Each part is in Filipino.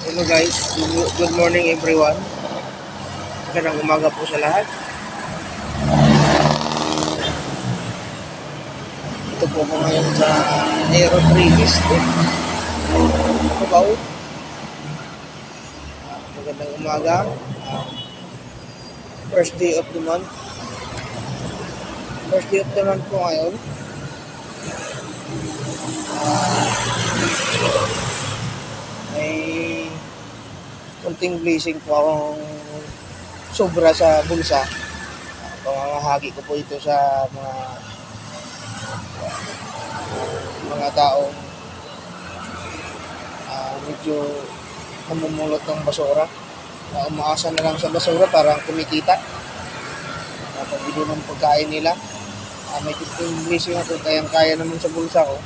Hello guys, good morning everyone. Magandang umaga po sa lahat. Ito po ako ngayon sa Aero 3 Estate. Cubao. Magandang umaga. First day of the month. First day of the month po ngayon. May kunting blessing po akong sobra sa bulsa. Pamamahagi ko po ito sa mga taong medyo namumulot ng basura, na umaasa na lang sa basura para kumikita, pabili ng pagkain nila. May kunting blessing ako, kaya naman sa bulsa ko.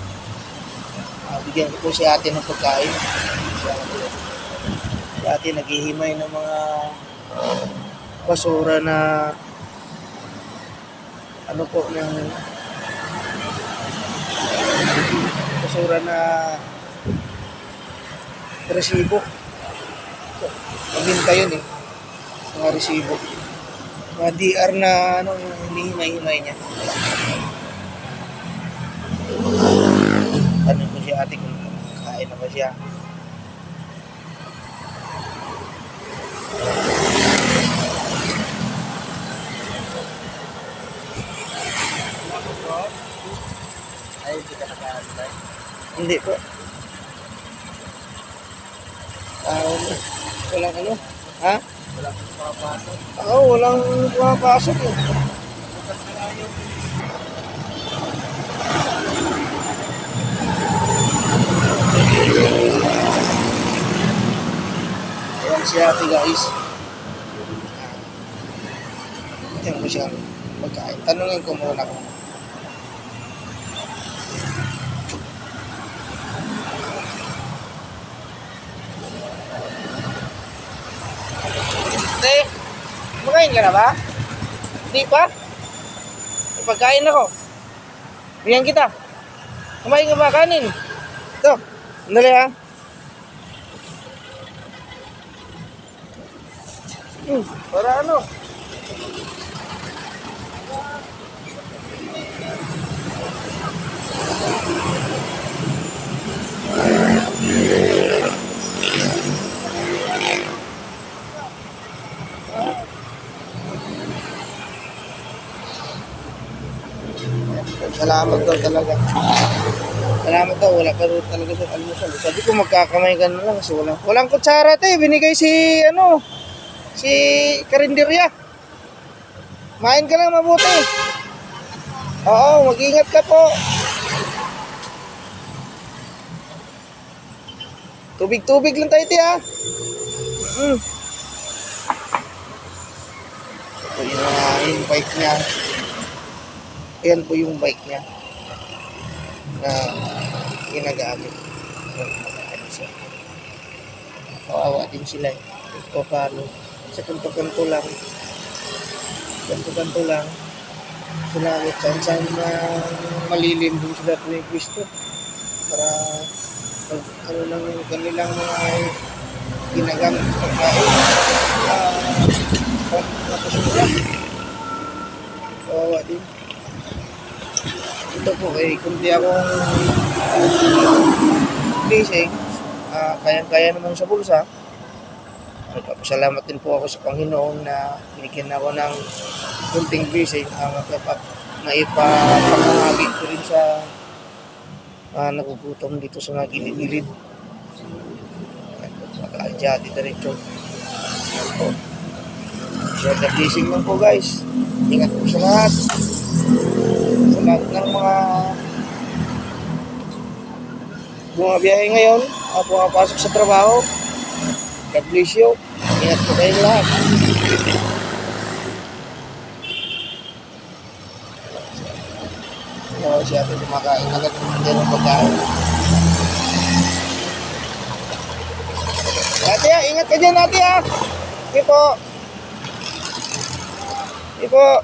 Bigyan ko po si ate ng pagkain. Si ate naghihimay ng mga basura na basura na resibo. Mabinta yun eh, mga resibo, mga DR na hinihimay-himay niya. Tanong ko si ate kung kain na ba siya. Ay, hindi ka nakaantay? Hindi po. Walang ano? Ha? Walang pumapasok? Oo, walang pumapasok eh. Ayan si ate guys. Ito mo siyang magkain. Tanungin ko muna kung kumakain ka na ba? Hindi pa? May pagkain ako. Bigyan kita. Kumain ka ba kanin? Ito. Sandali ha. Para ano? Salamat daw talaga. Salamat daw, wala pa rin talaga sa almusal. Sabi ko magkakamay ka na lang kasi walang kutsara tayo. Binigay si karinderya. Main ka lang mabuti. Oo, mag-ingat ka po. Tubig-tubig lang tayo tiya. Ito yung bike niya. Ayan po yung bike niya na ginagamit. Kawawa din sila eh. O paano? Sa kanto-kanto lang. Kanto-kanto lang. Sila saan na malilim din sila pumipwisto. Para ano lang yung kanilang mga ginagamit pagkain. Napasulat. Kawawa din. Ito po kung di akong blessing, kaya naman sa bulsa. Nagpapasalamat din po ako sa Panginoon na binigyan ako ng kunting blessing, maipapamahagi ko rin sa nagugutom dito sa mga gilid-gilid. Mag-aadya dito rin ito. Share the blessing lang po guys. Ingat po sa lahat. Sa lahat ng mga bumabiyahe ngayon, pumapasok sa trabaho. God bless you. Ingat po kayo lahat. Si ate kumakain agad ng pagkain. Ate, ingat ka dyan ate ha. Sige po. Sige po.